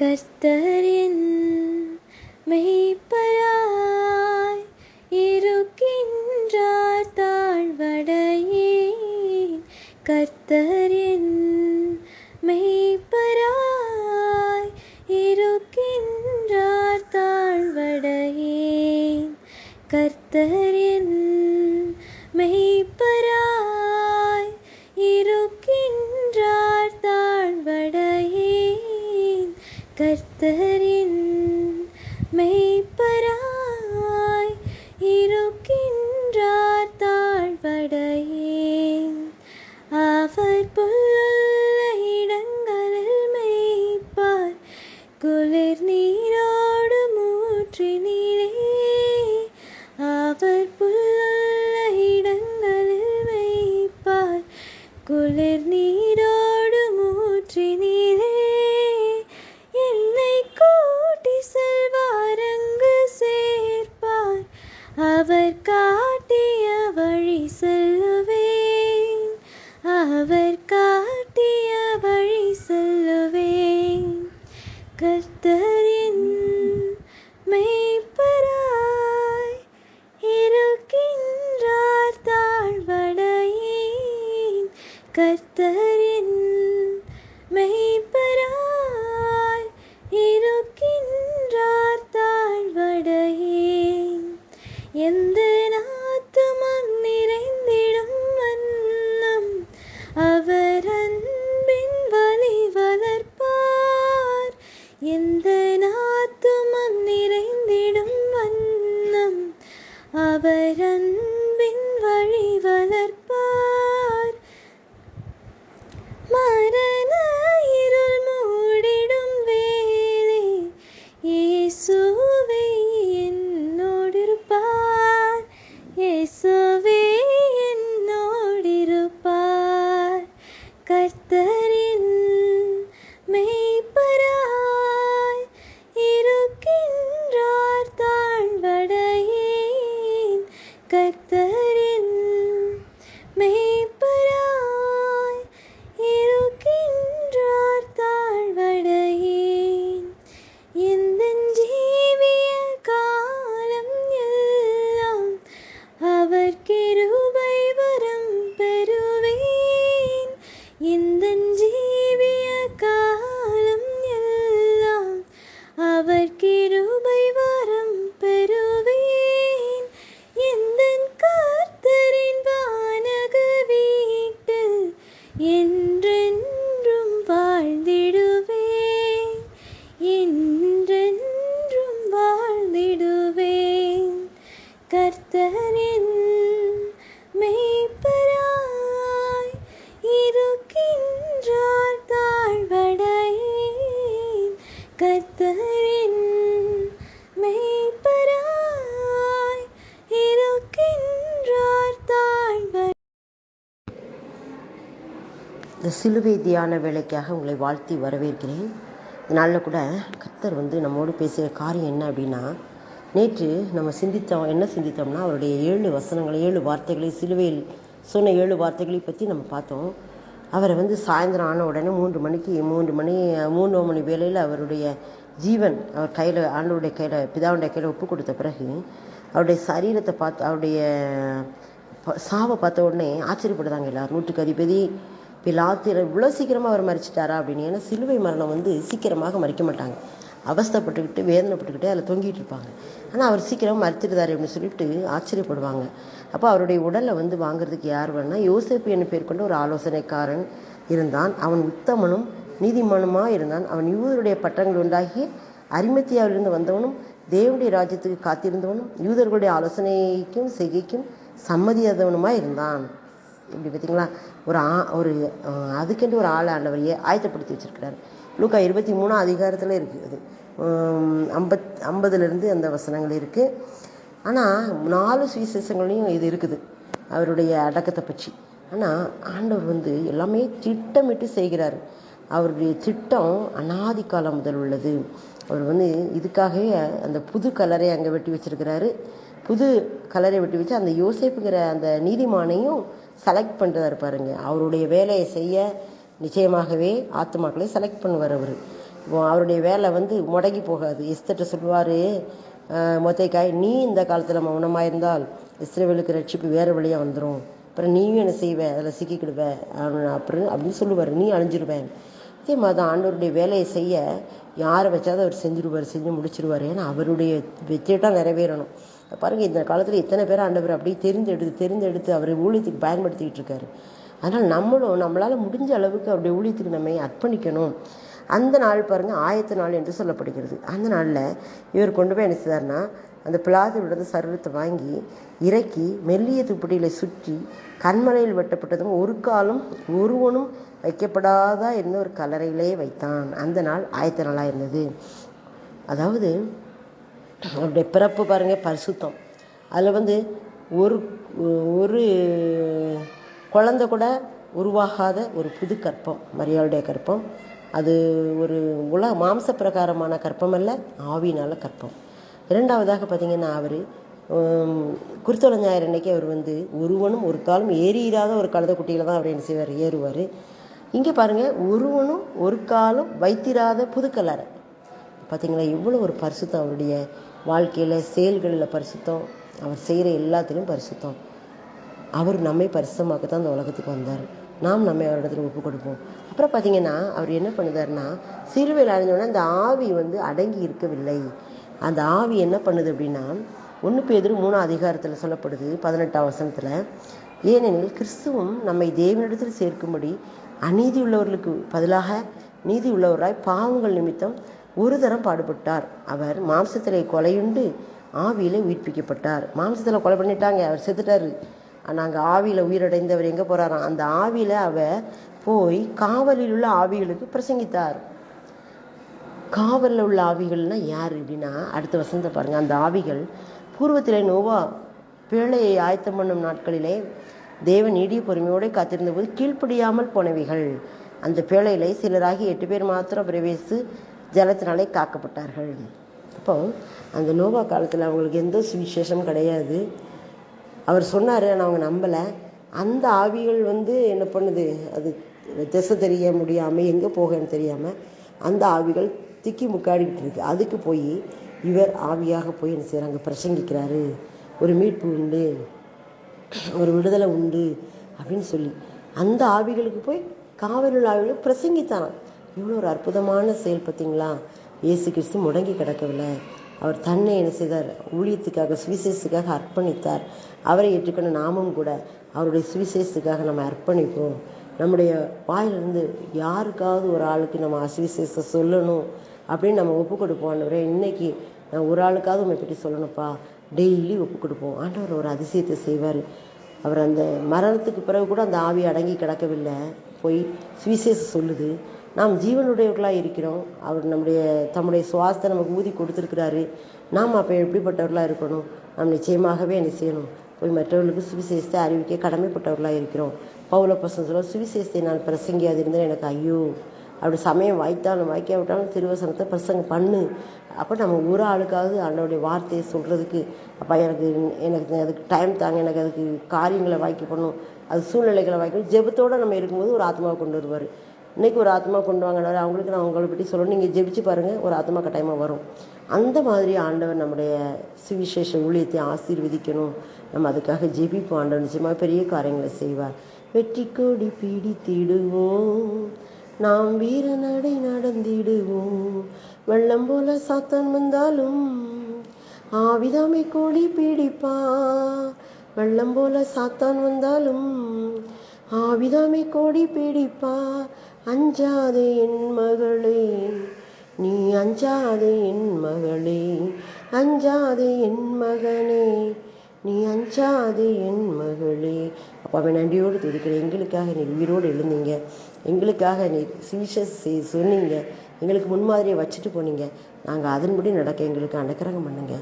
கர்த்தரின் மெய்ப்பராய் இருக்கின்றார் தாழ்வடையேன். கர்த்தரின் மெய்ப்பராய் இருக்கின்றார் தாழ்வடையேன். கர்த்தரின் மெய்ப்பராய் இருக்கின்றார் தாழ்வடையேன். கர்த்தரின் மெய்ப்பராய் இருக்கின்றார் தாழ்வடையேன். அவர் புல்லுள்ள இடங்களில் மேய்ப்பார், குளிர் நீரோடு ஊற்றினிலே. அவர் புல்லுள்ள இடங்களில் மேய்ப்பார், குளிர் நீரோடு ஊற்றினிலே. என்னை கூட்டி செல்வார், அங்கு சேர்ப்பார், அவர் காட்டிய வழி செல்லுவேன். அவர் காட்டிய வழி செல்லுவேன். கர்த்தரின் மெய்ப்பராய் இருக்கின்றார் தாழ்வடையேன். கர்த்தரின் மெய்ப்பராய் இருக்கின்றார் தாழ்வடையேன். எந்த நாத்துமம் நிறைந்திடும் வண்ணம் அவர் அன்பின் வழி வளர்ப்பார். எந்த நாத்துமம் நிறைந்திடும் வண்ணம் அவர் அன்பின் வழி வளர்ப்பார். மரண இருள் மூடிடும் வேளை இயேசுவே என்னோடிருப்பார். இயேசுவே என்னோடிருப்பார். கர்த்தரின் மெய்ப்பராய் இருக்கின்றார் தாழ்வடையேன். கர்த்தரின் மெய்ப்பராய் இருக்கின்றார் தாழ்வடையேன். எந்தன் ஜீவிய காலம் எல்லாம் அவர் கிருபை வரம் பெறுவேன். எந்தன் ஜீவிய காலம் எல்லாம் அவர் கிருபை வரம் பெறுவேன். எந்தன் கர்த்தரின் வானக வீட்டில் என்றென்றும் வாழ்ந்திடுவேன். என்றென்றும் வாழ்ந்திடுவேன். கர்த்தரின் மெய்ப்பராய் இருக்கின்றார் தாழ்வடையேன். கர்த்தரின் மெய்ப்பராய் இருக்கின்றார் தாழ்வடையேன். இந்த சிலுவை தியான வேலைக்காக உங்களை வாழ்த்தி வரவேற்கிறேன். இதனால கூட கர்த்தர் நம்மோடு பேசுகிற காரியம் என்ன அப்படின்னா, நேற்று நம்ம என்ன சிந்தித்தோம்னா அவருடைய 7 வசனங்களை 7 வார்த்தைகளை சிலுவையில் சொன்ன 7 வார்த்தைகளை பற்றி நம்ம பார்த்தோம். அவரை சாயந்தரம் ஆன உடனே 3 மணி வேளையில் அவருடைய ஜீவன் அவர் கையில் ஆண்டவருடைய கையில் பிதாவுடைய கையில் ஒப்பு கொடுத்த பிறகு அவருடைய சரீரத்தை பார்த்து அவருடைய சாவை பார்த்த உடனே ஆச்சரியப்படுதாங்க எல்லாரும். நூற்றுக்கு அதிபதி பிலாத்து இவ்வளோ சீக்கிரமாக அவர் மறிச்சிட்டாரா அப்படின்னு. ஏன்னா சிலுவை மரணம் சீக்கிரமாக மறிக்க மாட்டாங்க, அவஸ்தைப்பட்டுக்கிட்டு வேதனைப்பட்டுக்கிட்டே அதில் தொங்கிட்டு இருப்பாங்க. ஆனால் அவர் சீக்கிரமாக மறிச்சிருந்தாரு அப்படின்னு சொல்லிட்டு ஆச்சரியப்படுவாங்க. அப்போ அவருடைய உடலை வாங்குறதுக்கு யார் வேணா, யோசேப்பு என்ன பேர் கொண்ட ஒரு ஆலோசனைக்காரன் இருந்தான். அவன் உத்தமனும் நீதிமானுமாக இருந்தான். அவன் யூதருடைய பட்டங்கள் உண்டாகி அரிமத்தியாவிலிருந்து வந்தவனும் தேவனுடைய ராஜ்யத்துக்கு காத்திருந்தவனும் யூதர்களுடைய ஆலோசனைக்கும் செய்கைக்கும் சம்மதியாதவனுமாக இருந்தான். இப்படி பார்த்தீங்களா, ஒரு அதுக்கென்று ஒரு ஆளை ஆண்டவரையே ஆயத்தப்படுத்தி வச்சிருக்கிறார். லூக்கா 23 அதிகாரத்தில் இருக்குது. 50 அந்த வசனங்கள் இருக்குது. ஆனால் 4 சுவிசேஷங்களையும் இது இருக்குது அவருடைய அடக்கத்தை பற்றி. ஆனால் ஆண்டவர் எல்லாமே திட்டமிட்டு செய்கிறார். அவருடைய திட்டம் அநாதி காலம் முதல் உள்ளது. அவர் இதுக்காகவே அந்த புது கலரை அங்கே வெட்டி வச்சிருக்கிறாரு. புது கலரை வெட்டி வச்சு அந்த யோசேப்புங்கிற அந்த நீதிமானையும் செலக்ட் பண்ணுறாரு பாருங்க. அவருடைய வேலையை செய்ய நிச்சயமாகவே ஆத்மாக்களை செலக்ட் பண்ணுவார் அவர். அவருடைய வேலை வந்து முடங்கி போகாது. எஸ்தர்ட்ட சொல்லுவார் மொர்தெகாய், நீ இந்த காலத்தில் மௌனமாக இருந்தால் இஸ்ரவேலுக்கு ரட்சிப்பு வேறு வழியாக வந்துடும், அப்புறம் நீயும் என்ன செய்வ, அதில் சிக்கிக்கிடுவ அப்படின்னு சொல்லுவார், நீ அழிஞ்சிருவேன். இதே மாதிரி தான் ஆண்டவருடைய வேலையை செய்ய யாரை வச்சாவது அவர் செஞ்சு முடிச்சிருவார். ஏன்னா அவருடைய வெற்றிட்டால் நிறைவேறணும். பாருங்கள், இந்த காலத்தில் எத்தனை பேர் ஆண்டவர் அப்படியே தெரிந்தெடுத்து அவர் ஊழியத்துக்கு பயன்படுத்திக்கிட்டு இருக்காரு. அதனால் நம்மளால் முடிஞ்ச அளவுக்கு அவருடைய ஊழியத்துக்கு நம்ம அர்ப்பணிக்கணும். அந்த நாள் பாருங்கள், ஆயத்த நாள் என்று சொல்லப்படுகிறது. அந்த நாளில் இவர் கொண்டு போய் என்ன செய்தார்னா, அந்த பிலாத்துவிடந்து சர்வத்தை வாங்கி இறக்கி மெல்லிய துப்பட்டிகளை சுற்றி கண்மலையில் வெட்டப்பட்டதும் ஒரு காலம் ஒருவனும் வைக்கப்படாதா இருந்த ஒரு கல்லறையிலே வைத்தான். அந்த நாள் ஆயத்த நாளாக இருந்தது. அதாவது அவருடைய பிறப்பு பாருங்கள் பரிசுத்தம். அதில் வந்து ஒரு ஒரு குழந்தை கூட உருவாகாத ஒரு புது கற்பம், மரியாளுடைய கற்பம். அது ஒரு மாம்ச பிரகாரமான கற்பம் அல்ல, ஆவியினால கற்பம். இரண்டாவதாக பார்த்திங்கன்னா, அவர் குருத்தோலை ஞாயிறு அன்னைக்கு அவர் வந்து ஒருவனும் ஒரு காலம் ஏறியிராத ஒரு கழுதை குட்டியில் தான் அவர் என்ன செய்வார், ஏறுவார். இங்கே பாருங்கள், ஒருவனும் ஒரு காலம் வைத்திராத புது கல்லறை. பார்த்திங்களா, எவ்வளோ ஒரு பரிசுத்தம் அவருடைய வாழ்க்கையில், செயல்களில் பரிசுத்தம், அவர் செய்கிற எல்லாத்திலும் பரிசுத்தம். அவர் நம்மை பரிசுத்தமாக்கத்தான் அந்த உலகத்துக்கு வந்தார். நாம் நம்மை அவரிடத்துல ஒப்பு கொடுப்போம். அப்புறம் பார்த்திங்கன்னா, அவர் என்ன பண்ணுதாருன்னா, சிலுவையில் அடைஞ்சோடனே அந்த ஆவி வந்து அடங்கி இருக்கவில்லை. அந்த ஆவி என்ன பண்ணுது அப்படின்னா, 1 பேதுரு 3 சொல்லப்படுது 18ஆம் வசனத்தில், ஏனெனில் கிறிஸ்துவும் நம்மை தேவனிடத்தில் சேர்க்கும்படி அநீதி உள்ளவர்களுக்கு பதிலாக நீதி உள்ளவராய் பாவங்கள் நிமித்தம் ஒரு தரம் பாடுபட்டார். அவர் மாம்சத்திலே கொலையுண்டு ஆவியிலே உயிர்ப்பிக்கப்பட்டார். மாம்சத்தில் கொலை பண்ணிட்டாங்க, அவர் செத்துட்டார். நாங்கள் ஆவியில் உயிரடைந்தவர் எங்கே போகிறாராம், அந்த ஆவியில் அவர் போய் காவலில் உள்ள ஆவிகளுக்கு பிரசங்கித்தார். காவலில் உள்ள ஆவிகள்னா யார் அப்படின்னா, அடுத்த வசனத்தை பாருங்கள். அந்த ஆவிகள் பூர்வத்திலே நோவா பேழையை ஆயத்தம் பண்ணும் நாட்களிலே தேவன் நீடிய பொறுமையோடு காத்திருந்த போது கீழ்ப்படியாமல் போனவைகள். அந்த பேழையிலே சிலராகி 8 பேர் மாத்திரம் பிரவேசித்து ஜலத்தினாலே காக்கப்பட்டார்கள். அப்போ அந்த நோவா காலத்தில் அவங்களுக்கு எந்த சுவிசேஷம் கிடையாது. அவர் சொன்னார், ஆனால் அவங்க நம்பலை. அந்த ஆவிகள் வந்து என்ன பண்ணுது, அது திசை தெரிய முடியாமல் எங்கே போகன்னு தெரியாமல் அந்த ஆவிகள் திக்கி முக்காடிக்கிட்டு இருக்கு. அதுக்கு போய் இவர் ஆவியாக போய் என்ன செய்கிறாங்க, பிரசங்கிக்கிறாரு. ஒரு மீட்பு உண்டு, ஒரு விடுதலை உண்டு அப்படின்னு சொல்லி அந்த ஆவிகளுக்கு போய் காவலில் ஆவிகளுக்கு பிரசங்கித்தான். இவ்வளோ ஒரு அற்புதமான செயல் பார்த்தீங்களா. இயேசு கிறிஸ்து முடங்கி கிடக்கவில்லை. அவர் தன்னை என்ன செய்தார், ஊழியத்துக்காக சுவிசேஷத்துக்காக அர்ப்பணித்தார். அவரை ஏற்றுக்கொண்ட நாமும் கூட அவருடைய சுவிசேஷத்துக்காக நம்ம அர்ப்பணிப்போம். நம்முடைய வாயிலிருந்து யாருக்காவது ஒரு ஆளுக்கு நம்ம சுவிசேஷம் சொல்லணும் அப்படின்னு நம்ம ஒப்பு கொடுப்போம். ஆண்டவரே, இன்னைக்கு நான் ஒரு ஆளுக்காவது உண்மை பற்றி சொல்லணும்ப்பா, டெய்லி ஒப்பு கொடுப்போம். ஆண்டவர் ஒரு அதிசயத்தை செய்வார். அவர் அந்த மரணத்துக்கு பிறகு கூட அந்த ஆவி அடங்கி கிடக்கவில்லை, போய் சுவிசேஷம் சொல்லுது. நாம் ஜீவனுடையவர்களாக இருக்கிறோம். அவர் தம்முடைய சுவாசத்தை நமக்கு ஊதி கொடுத்துருக்கிறாரு. நாம் அப்போ எப்படிப்பட்டவர்களாக இருக்கணும், நாம் நிச்சயமாகவே என்ன செய்யணும், போய் மற்றவர்களுக்கு சுவிசேஷத்தை அறிவிக்க கடமைப்பட்டவர்களாக இருக்கிறோம். பவுலப்போஸ்தலன் சொல்ல, சுவிசேஷத்தை நான் பிரசங்கியாதிருந்தேன் எனக்கு ஐயோ, அப்படி சமயம் வாய்த்தாலும் வாய்க்காவிட்டாலும் திருவசனத்தை பிரசங்கம் பண்ணு. அப்போ நம்ம ஒரு ஆளுக்காவது ஆண்டவருடைய வார்த்தையை சொல்கிறதுக்கு, அப்போ எனக்கு அதுக்கு டைம் தாங்க, எனக்கு அதுக்கு காரியங்களை வாய்க்க பண்ணணும், அது சூழ்நிலைகளை வாய்க்கணும். ஜெபத்தோடு நம்ம இருக்கும்போது ஒரு ஆத்மாவை கொண்டு வருவார். இன்றைக்கி ஒரு ஆத்மா கொண்டு வாங்கினார், அவங்களுக்கு நான் உங்களை பற்றி சொல்லணும், நீங்கள் ஜெபிச்சு பாருங்கள், ஒரு ஆத்மா கட்டாயமாக வரும். அந்த மாதிரி ஆண்டவர் நம்முடைய சுவிசேஷ ஊழியத்தை ஆசீர்வதிக்கணும். நம்ம அதுக்காக ஜெபிப்போம். ஆண்டவர் நிச்சயமாக பெரிய காரியங்களை செய்வார். வெற்றி கொடி பிடித்திடுவோம், நாம் வீர நடை நடந்திடுவோம். வெள்ளம் போல சாத்தான் வந்தாலும் ஆவிதாமை கொடி பிடிப்பார். வெள்ளம் போல சாத்தான் வந்தாலும் ஆவிதாமை கொடி பிடிப்பார். அஞ்சாதே என் மகளே, நீ அஞ்சாதே என் மகளே, அஞ்சாதே என் மகனே, நீ அஞ்சாதே என் மகளே. அப்பாவை நன்றியோடு துதிக்கிறேன். எங்களுக்காக நீ உயிரோடு எழுந்தீங்க, எங்களுக்காக நீ சுவிசேஷம் சொன்னீங்க, எங்களுக்கு முன்மாதிரியை வச்சுட்டு போனீங்க. நாங்கள் அதன்படி நடக்க எங்களுக்கு அனுக்கிரகம் பண்ணுங்க.